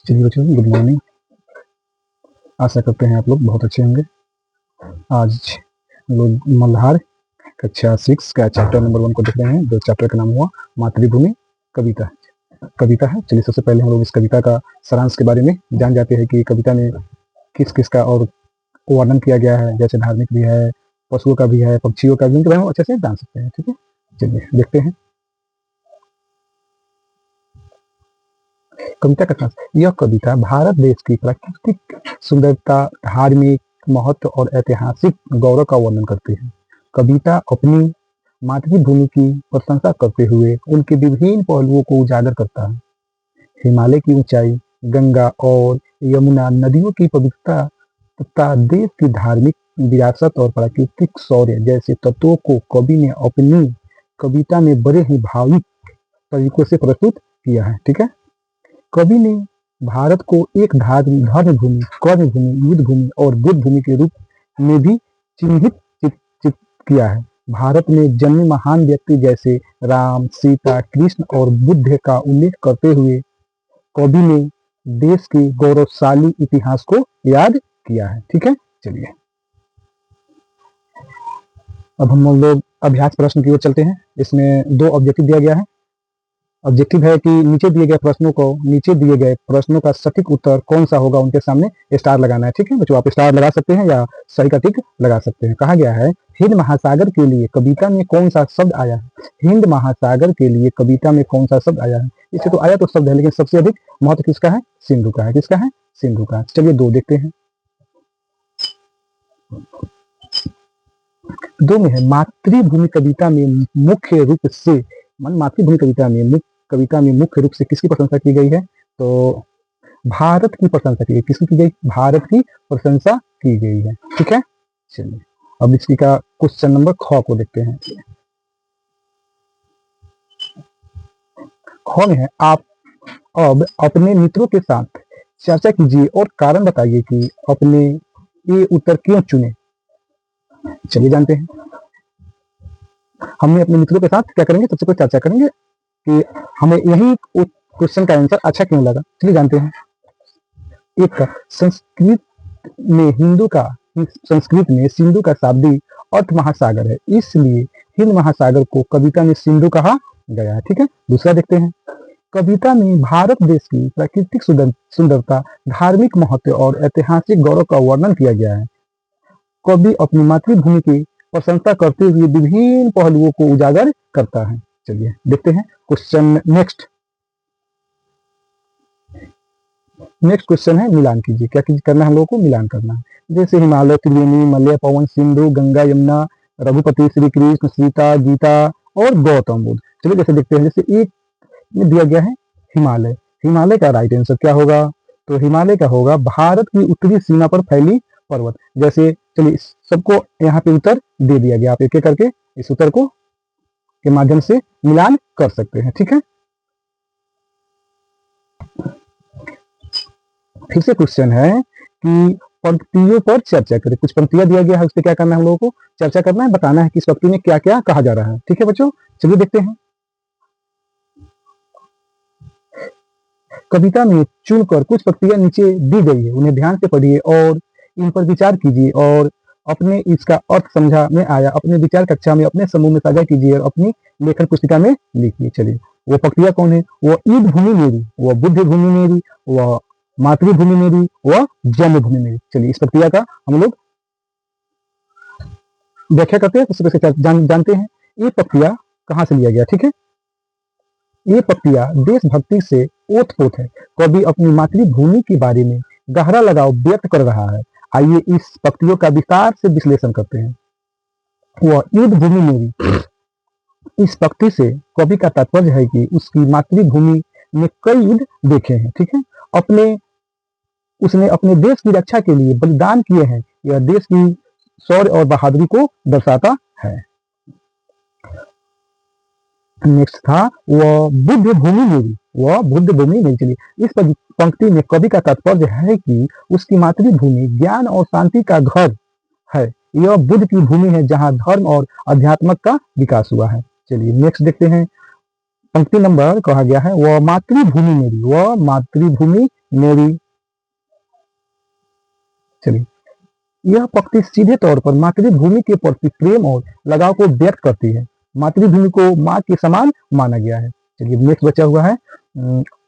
चलिए बच्चों, good morning. आशा करते हैं आप लोग बहुत अच्छे होंगे। आज हम लोग मल्हार कक्षा 6 का चैप्टर नंबर 1 को देख रहे हैं। जो चैप्टर का नाम हुआ मातृभूमि कविता कविता है। चलिए सबसे पहले हम लोग इस कविता का सारांश के बारे में जान जाते हैं कि कविता में किस किस का और वर्णन किया गया है। जैसे धार्मिक भी है, पशुओं का भी है, पक्षियों का भी, उनके बारे में अच्छे से जान सकते हैं। ठीक है, चलिए देखते हैं कविता का सारांश। यह कविता भारत देश की प्राकृतिक सुंदरता, धार्मिक महत्व और ऐतिहासिक गौरव का वर्णन करती है। कविता अपनी मातृभूमि की प्रशंसा करते हुए उनके विभिन्न पहलुओं को उजागर करता है। हिमालय की ऊंचाई, गंगा और यमुना नदियों की पवित्रता तथा देश की धार्मिक विरासत और प्राकृतिक शौर्य जैसे तत्वों को कवि ने अपनी कविता में बड़े ही भावुक तरीकों से प्रस्तुत किया है। ठीक है, कवि ने भारत को एक धर्म भूमि, कर्म भूमि, युद्ध भूमि और बुद्ध भूमि के रूप में भी चिन्हित किया है। भारत में जन्मे महान व्यक्ति जैसे राम, सीता, कृष्ण और बुद्ध का उल्लेख करते हुए कवि ने देश के गौरवशाली इतिहास को याद किया है। ठीक है, चलिए अब हम लोग अभ्यास प्रश्न की ओर चलते हैं। इसमें 2 ऑब्जेक्टिव दिया गया है। ऑब्जेक्टिव है कि नीचे दिए गए प्रश्नों का सटीक उत्तर कौन सा होगा, उनके सामने स्टार लगाना है। ठीक है बच्चों, आप स्टार लगा सकते हैं या सही का टिक लगा सकते हैं। कहा गया है हिंद महासागर के लिए कविता में कौन सा शब्द आया है। हिंद महासागर के लिए कविता में कौन सा शब्द आया है। इसे तो आया तो शब्द है, लेकिन सबसे अधिक महत्व किसका है? सिंधु का है। किसका है? सिंधु का। चलिए 2 देखते हैं। 2 में है मातृभूमि कविता में मुख्य रूप से, मातृभूमि कविता में मुख्य रूप से किसकी प्रशंसा की गई है? तो भारत की प्रशंसा की गई। किसकी की गई? भारत की प्रशंसा की गई है। ठीक है, चलिए अब इसकी का क्वेश्चन नंबर ख को देखते हैं। ख में है आप अब अपने मित्रों के साथ चर्चा कीजिए और कारण बताइए कि अपने ये उत्तर क्यों चुने। चलिए जानते हैं। हमने अपने मित्रों के साथ क्या करेंगे? सबसे पहले चर्चा करेंगे कि हमें यही क्वेश्चन का आंसर अच्छा क्यों लगा। चलिए जानते हैं। एक का संस्कृत में सिंधु का शाब्दिक अर्थ महासागर है, इसलिए हिंद महासागर को कविता में सिंधु कहा गया है। ठीक है, दूसरा देखते हैं। कविता में भारत देश की प्राकृतिक सुंदरता, धार्मिक महत्व और ऐतिहासिक गौरव का वर्णन किया गया है। कवि अपनी मातृभूमि की प्रशंसा करते हुए विभिन्न पहलुओं को उजागर करता है। चलिए देखते हैं क्वेश्चन नेक्स्ट क्वेश्चन है मिलान कीजिए। क्या करना है हम लोगों को? मिलान करना है। जैसे हिमालय, त्रिवेणी, मलय, पवन, सिंधु, गंगा, यमुना, रघुपति, श्री कृष्ण, सीता, गीता और गौतम बुद्ध। चलिए जैसे देखते हैं। जैसे एक में दिया गया है हिमालय। हिमालय का राइट आंसर क्या होगा? तो हिमालय का होगा भारत की उत्तरी सीमा पर फैली पर्वत। जैसे चलिए सबको यहाँ पे उत्तर दे दिया गया। आप एक एक करके इस उत्तर को के माध्यम से मिलान कर सकते हैं। ठीक है, फिर से क्वेश्चन है कि पंक्तियों पर चर्चा करें। कुछ पंक्तियां दिया गया है, उस पर क्या करना है हम लोगों को? चर्चा करना है, बताना है कि इस पंक्ति में क्या क्या कहा जा रहा है। ठीक है बच्चों, चलिए देखते हैं। कविता में चुनकर कुछ पंक्तियां नीचे दी गई है, उन्हें ध्यान से पढ़िए और इन पर विचार कीजिए और अपने इसका अर्थ समझा में आया अपने विचार कक्षा में अपने समूह में साझा कीजिए और अपनी लेखन पुस्तिका में लिखिए। चलिए वो पंक्तियां कौन है? वो ईद भूमि मेरी, वह बुद्ध भूमि मेरी, वह मातृभूमि मेरी, वह जन्मभूमि मेरी। चलिए इस प्रक्रिया का हम लोग व्याख्या करते हैं। सबसे पहले जानते हैं ये प्रक्रिया कहाँ से लिया गया। ठीक है, ये प्रक्रिया देशभक्ति से ओतप्रोत है। कवि अपनी मातृभूमि के बारे में गहरा लगाव व्यक्त कर रहा है। आइए इस पंक्तियों का विस्तार से विश्लेषण करते हैं। वह युद्ध भूमि मेरी, इस पंक्ति से कवि का तात्पर्य है कि उसकी मातृभूमि में कई युद्ध देखे हैं। ठीक है, उसने अपने देश की रक्षा के लिए बलिदान किए हैं। यह देश की शौर्य और बहादुरी को दर्शाता है। नेक्स्ट था वह बुद्ध भूमि मेरी, वह बुद्ध भूमि मेरी। चलिए इस पंक्ति में कवि का तात्पर्य है कि उसकी मातृभूमि ज्ञान और शांति का घर है। यह बुद्ध की भूमि है जहां धर्म और अध्यात्म का विकास हुआ है। चलिए नेक्स्ट देखते हैं। पंक्ति नंबर कहा गया है वह मातृभूमि मेरी, वह मातृभूमि मेरी। चलिए, यह पंक्ति सीधे तौर पर मातृभूमि के प्रति प्रेम और लगाव को व्यक्त करती है। मातृभूमि को माँ के समान माना गया है। चलिए, नेक्स्ट बचा हुआ है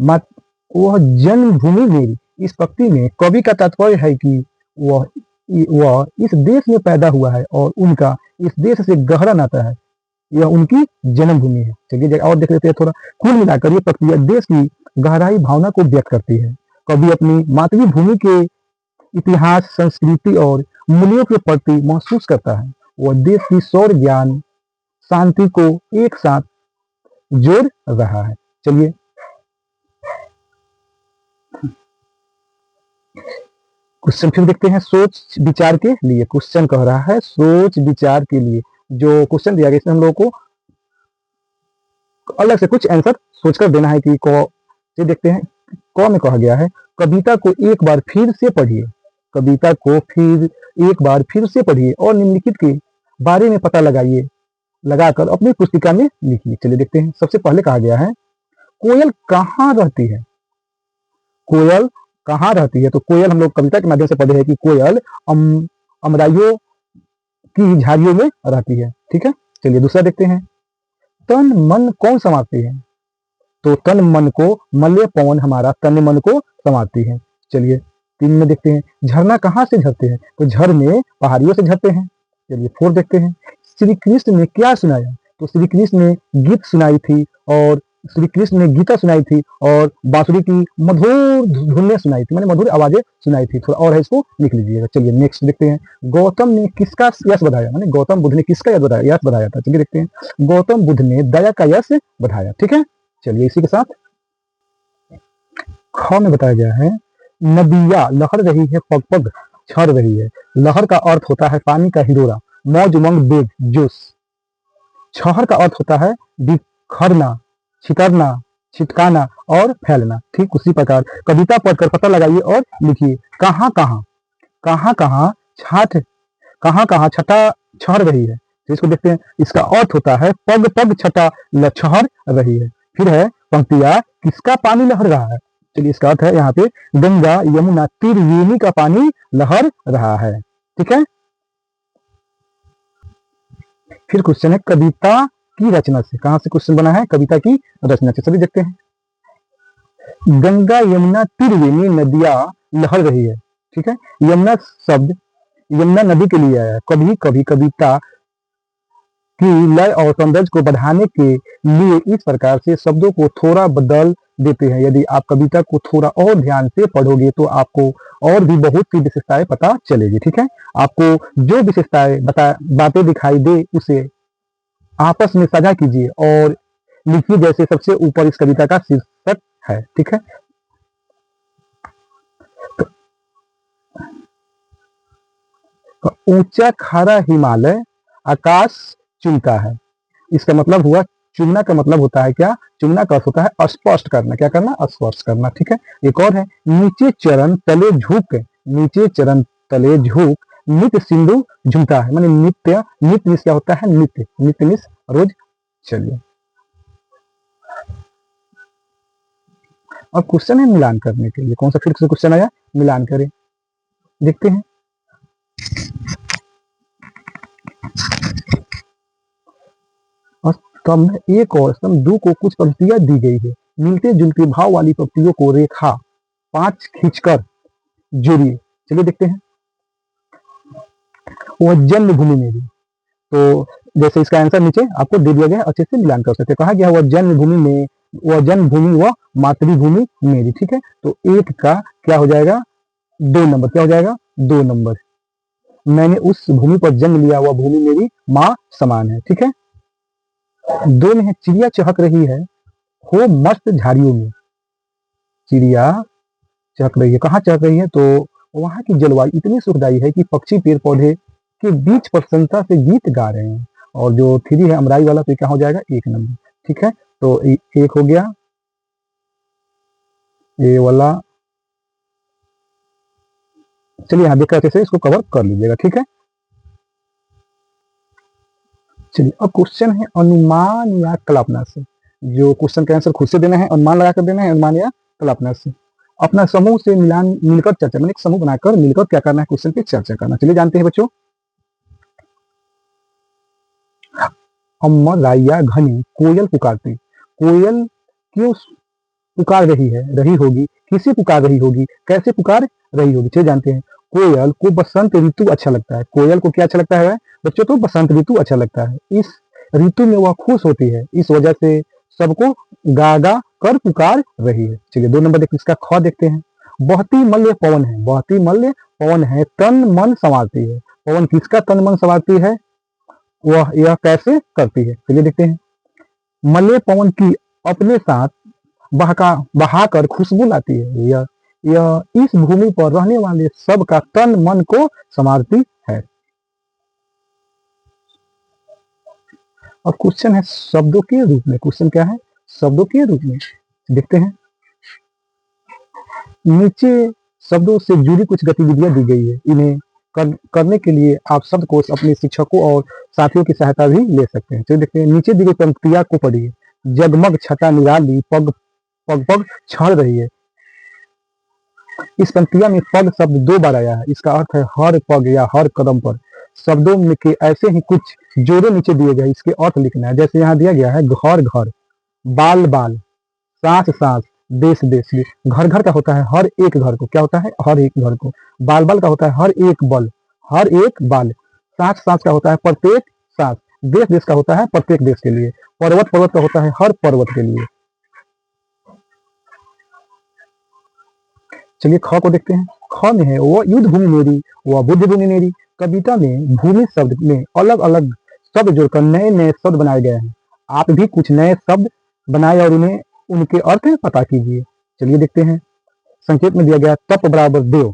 मात वह जन्मभूमि मेरी। इस पंक्ति में कवि का तात्पर्य है कि वह इस देश में पैदा हुआ है और उनका इस देश से गहरा नाता है। यह उनकी जन्मभूमि है। चलिए और देख लेते हैं थोड़ा। कुल मिलाकर ये प्रक्रिया देश की गहराई भावना को व्यक्त करती है। कवि अपनी मातृभूमि के इतिहास, संस्कृति और मूल्यों के प्रति महसूस करता है। वह देश की शौर्य, ज्ञान, शांति को एक साथ जोड़ रहा है। चलिए, क्वेश्चन फिर देखते हैं। सोच विचार के लिए क्वेश्चन कह रहा है, सोच विचार के लिए जो क्वेश्चन दिया गया इसमें हम लोगों को अलग से कुछ आंसर सोचकर देना है कि ये देखते हैं। क में कहा गया है, कविता को एक बार फिर से पढ़िए। कविता को फिर एक बार फिर से पढ़िए और निम्नलिखित के बारे में पता लगाइए, लगाकर अपनी पुस्तिका में लिखिए। चलिए देखते हैं। सबसे पहले कहा गया है, कोयल कहाँ रहती है? कोयल कहाँ रहती है? तो कोयल हम लोग कविता के माध्यम से पढ़े हैं कि कोयल अमराइयों की झाड़ियों में रहती है। ठीक है। चलिए दूसरा देखते हैं। तन मन कौन संवारती है? तो तन मन को मलय पवन हमारा तन मन को संवारती है। चलिए 3 में देखते हैं। झरना कहाँ से झरते हैं? तो झरने पहाड़ियों से झरते हैं। चलिए 4 देखते हैं। श्री कृष्ण ने क्या सुनाया? तो श्री कृष्ण ने गीत सुनाई थी और श्री कृष्ण ने गीता सुनाई थी और बांसुरी की मधुर धुनें सुनाई थी, मैंने मधुर आवाजें सुनाई थी। थोड़ा और है, इसको लिख लीजिएगा। चलिए नेक्स्ट देखते हैं। गौतम ने किसका यश बढ़ाया? माने गौतम बुद्ध ने किसका यश बढ़ाया था? चलिए देखते हैं। गौतम बुद्ध ने दया का यश बढ़ाया। ठीक है। चलिए इसी के साथ ख में बताया गया है, नदिया लहर रही है, पग पग छर रही है। लहर का अर्थ होता है पानी का हिरोरा, मौज उमंग, बेग जोश। छहर का अर्थ होता है बिखरना, छितरना, छिटकाना और फैलना। ठीक उसी प्रकार कविता पढ़कर पता लगाइए और लिखिए। कहाँ कहाँ, कहाँ कहाँ छाठ, कहाँ कहाँ छटा छहर रही है। तो इसको देखते हैं। इसका अर्थ होता है पग पग छटा छहर रही है। फिर है पंक्तियां, किसका पानी लहर रहा है? चलिए इसका अर्थ है यहाँ पे गंगा यमुना त्रिवेणी का पानी लहर रहा है। ठीक है। फिर क्वेश्चन है, कविता की रचना से। कहां से क्वेश्चन बना है? कविता की रचना से। सभी देखते हैं। गंगा यमुना त्रिवेणी नदियां लहर रही है। ठीक है। यमुना शब्द यमुना नदी के लिए आया है। कभी कभी कविता की लय और सौंदर्य को बढ़ाने के लिए इस प्रकार से शब्दों को थोड़ा बदल देते हैं। यदि आप कविता को थोड़ा और ध्यान से पढ़ोगे तो आपको और भी बहुत सी विशेषताएं पता चलेगी। ठीक है। आपको जो विशेषताएं बातें दिखाई दे उसे आपस में साझा कीजिए और लिखिए, जैसे सबसे ऊपर इस कविता का शीर्षक है। ठीक है। तो ऊंचा खारा हिमालय आकाश चुनता है। इसका मतलब हुआ, चुनना का मतलब होता है क्या? चुनना का अर्थ होता है स्पष्ट करना। क्या करना? स्पष्ट करना। ठीक है। एक और है, नीचे चरण तले झुक, नीचे चरण तले झुक नित्य सिंधु झुमता है। माने नित्य, नित्य मिस क्या होता है? नित्य, नित्य मिस रोज। चलिए अब क्वेश्चन है मिलान करने के लिए। कौन सा फिर से क्वेश्चन आया? मिलान करें। देखते हैं। स्तंभ 1 और स्तंभ 2 को कुछ पंक्तियां दी गई है। मिलते जुलते भाव वाली पंक्तियों को रेखा 5 खींचकर जोड़िए। चलिए देखते हैं। वह जन्मभूमि मेरी। तो जैसे इसका आंसर नीचे आपको दे दिया गया है, अच्छे से मिलान कर सकते हैं। कहा गया वह जन्मभूमि में, वह जन्मभूमि व मातृभूमि मेरी। ठीक है। तो 1 का क्या हो जाएगा? 2 नंबर। क्या हो जाएगा? 2 नंबर। मैंने उस भूमि पर जन्म लिया, वह भूमि मेरी माँ समान है। ठीक है। 2 में है, चिड़िया चहक रही है हो मस्त झाड़ियों में। चिड़िया चहक रही है। कहाँ चहक रही है? तो वहां की जलवायु इतनी सुखदायी है कि पक्षी पेड़ पौधे के बीच प्रसन्नता से गीत गा रहे हैं। और जो 3 है अमराई वाला, तो क्या हो जाएगा? 1 नंबर। ठीक है। तो 1 हो गया ये वाला। चलिए यहाँ देखकर अच्छे से इसको कवर कर लीजिएगा। ठीक है। चलिए अब क्वेश्चन है अनुमान या कल्पना से। जो क्वेश्चन का आंसर खुद से देना है, अनुमान लगाकर देना है, अनुमान या कल्पना से। अपना समूह से मिलकर चर्चा, मैंने एक समूह बनाकर मिलकर क्या करना है, क्वेश्चन पे चर्चा करना। चलिए जानते हैं बच्चों। अम्मा राया घनी कोयल पुकारती। कोयल क्यों पुकार रही है, रही होगी, किसे पुकार रही होगी, कैसे पुकार रही होगी? चलिए जानते हैं। कोयल को बसंत ऋतु अच्छा लगता है। कोयल को क्या अच्छा लगता है बच्चों? तो बसंत ऋतु अच्छा लगता है। इस ऋतु में वह खुश होती है, इस वजह से सबको गा गा कर पुकार रही है। चलिए 2 नंबर देखते, इसका ख देखते हैं। बहती मल्य पवन है। बहती मल्य पवन है, तन मन संवारती है। पवन किसका तन मन संवारती है? वह यह कैसे करती है? चलिए देखते हैं। मल्य पवन की अपने साथ बहाकर खुशबू लाती है। यह इस भूमि पर रहने वाले सब का तन मन को संवारती है। अब क्वेश्चन है शब्दों के रूप में। क्वेश्चन क्या है? शब्दों के रूप में। देखते हैं, नीचे शब्दों से जुड़ी कुछ गतिविधियां दी गई है। इन्हें करने के लिए आप शब्दकोश अपने शिक्षकों और साथियों की सहायता भी ले सकते हैं। चलिए देखते हैं, नीचे दी गई पंक्तियां को पढ़िए। जगमग छटा निराली पग पग पग छड़ रही है। इस पंक्तियां में पग शब्द 2 बार आया है। इसका अर्थ है हर पग या हर कदम पर। शब्दों में के ऐसे ही कुछ जोड़े नीचे दिए गए, इसके अर्थ लिखना है। जैसे यहाँ दिया गया है घर घर, बाल बाल, सांस सांस, देश देश। घर घर का होता है हर एक घर को, क्या होता है? हर एक घर को। बाल बाल का होता है हर एक बल, हर एक बाल। सांस सांस का होता है प्रत्येक सांस। देश देश का होता है प्रत्येक देश के लिए। पर्वत पर्वत का होता है हर पर्वत के लिए। चलिए ख को देखते हैं। ख में है वो युद्ध भूमि मेरी, वह बुद्ध भूमि मेरी। कविता में भूमि शब्द में अलग अलग शब्द जोड़कर नए नए शब्द बनाए गए हैं। आप भी कुछ नए शब्द बनाए और उन्हें उनके अर्थ पता कीजिए। चलिए देखते हैं। संकेत में दिया गया तप बराबर देव,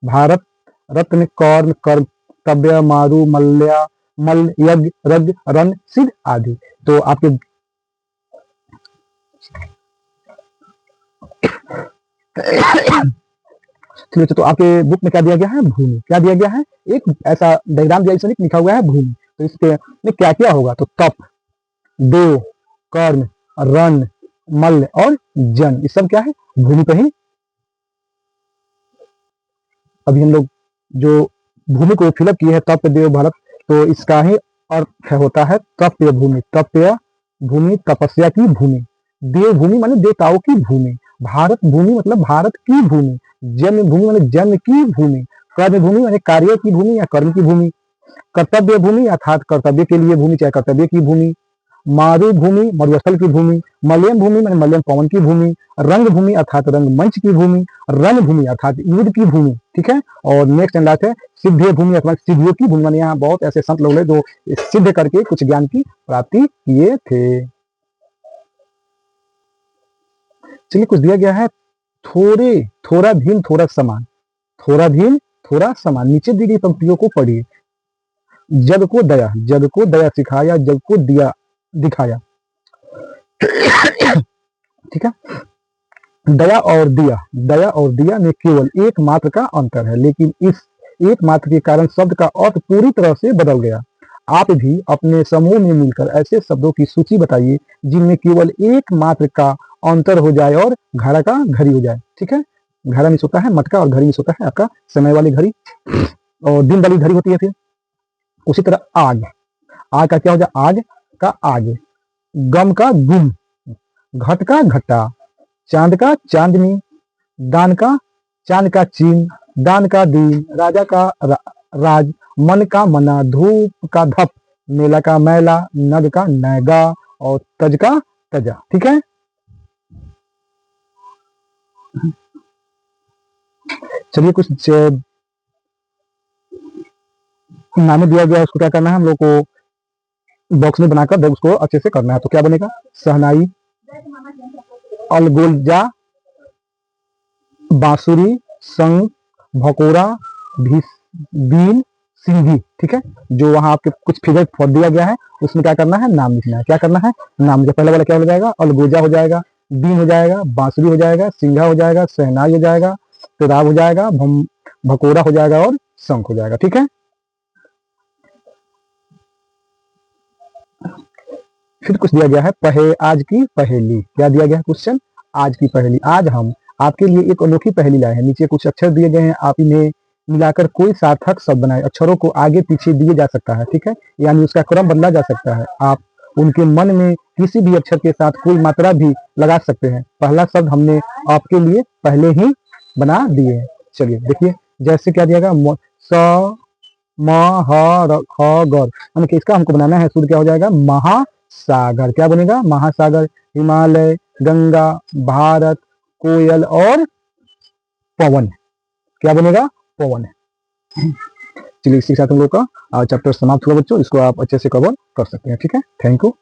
भारत रत्न, कौर्म, कर्तव्य, मारु, मल्या, मल, यज्ञ, रज, रन, सिद्ध आदि। तो आपके तो आपके बुक में क्या दिया गया है? भूमि। क्या दिया गया है? एक ऐसा डायग्राम दिया, इसमें लिखा हुआ है भूमि। तो इसके में क्या क्या होगा? तो तप, देव, कर्म, रन, मल्ल और जन, ये सब क्या है? भूमि पे ही। अभी हम लोग जो भूमि को फिलअप किए हैं तप देव भारत, तो इसका ही अर्थ होता है तप्य भूमि। तप्य भूमि, तपस्या की भूमि। देव भूमि माने देवताओं की भूमि। भारत भूमि मतलब भारत की भूमि। जन्म भूमि माने जन्म की भूमि। कर्म भूमि माने कार्य की भूमि या कर्म की भूमि। कर्तव्य भूमि अर्थात कर्तव्य के लिए भूमि, चाहे कर्तव्य की भूमि। मारु भूमि मरुस्थल की भूमि। मलयम भूमि माने मलयम पवन की भूमि। रंग भूमि अर्थात रंग मंच की भूमि। रण भूमि अर्थात युद्ध की भूमि। ठीक है। और नेक्स्ट लास्ट है सिद्ध भूमि अर्थात सिद्धियों की भूमि। माने यहाँ बहुत ऐसे संत लोग हैं जो सिद्ध करके कुछ ज्ञान की प्राप्ति किए थे। चलिए कुछ दिया गया है, थोड़ा भीम थोड़ा समान। थोड़ा भीम थोड़ा समान। नीचे दी गई पंक्तियों को पढ़िए। जग को दया सिखाया, जग को दिया दिखाया। ठीक है। दया और दिया में केवल एक मात्र का अंतर है, लेकिन इस एक मात्र के कारण शब्द का अर्थ पूरी तरह से बदल गया। आप भी अपने समूह में मिलकर ऐसे शब्दों की सूची बताइए जिनमें केवल एक मात्र का अंतर हो जाए और घड़ा का घड़ी हो जाए। ठीक है। घड़ा मिस होता है मटका और घड़ी मिस होता है आपका समय वाली घड़ी और दिन वाली घड़ी होती है। फिर उसी तरह आग का क्या हो जाए? आग का आग। गम का गुम, घट का घटा, चांद का चांदनी, दान का चांद का चीन, दान का दीन, राजा का राज, मन का मना, धूप का धप, मेला का मैला, नग का नैगा और तज का तजा। ठीक है। चलिए कुछ नामे दिया गया, उसको क्या करना है हम लोग को बॉक्स में बनाकर उसको अच्छे से करना है। तो क्या बनेगा? सहनाई, अलगोजा, बांसुरी, संग, भकोरा, बीन, सिंगी। ठीक है। जो वहां आपके कुछ फिगर फॉर दिया गया है उसमें क्या करना है? नाम लिखना है। क्या करना है? नाम। जो पहले वाला क्या हो जाएगा? अलगोजा हो जाएगा, बीन हो जाएगा, बांसुरी हो जाएगा, सिंघा हो जाएगा, सहनाई हो जाएगा, तेराब हो जाएगा, भकोरा हो जाएगा और शंख हो जाएगा। ठीक है। फिर कुछ दिया गया है आज की पहेली। क्या दिया गया है क्वेश्चन? आज की पहेली। आज हम आपके लिए एक अनोखी पहेली लाए हैं। नीचे कुछ अक्षर दिए गए हैं, आप इन्हें मिलाकर कोई सार्थक शब्द बनाए। अक्षरों को आगे पीछे दिए जा सकता है, ठीक है, यानी उसका क्रम बदला जा सकता है। आप उनके मन में किसी भी अक्षर के साथ कोई मात्रा भी लगा सकते हैं। पहला शब्द हमने आपके लिए पहले ही बना दिए हैं। चलिए देखिए, जैसे क्या दिया गया, स म ह र ख ग, यानी कि इसका हमको बनाना है शुद्ध, क्या हो जाएगा, महासागर। क्या बनेगा, महासागर। हिमालय, गंगा, भारत, कोयल और पवन। क्या बनेगा, पवन। चलिए इसी के साथ हम लोग का चैप्टर समाप्त हुआ बच्चों। इसको आप अच्छे से कवर कर सकते हैं, ठीक है। Thank you.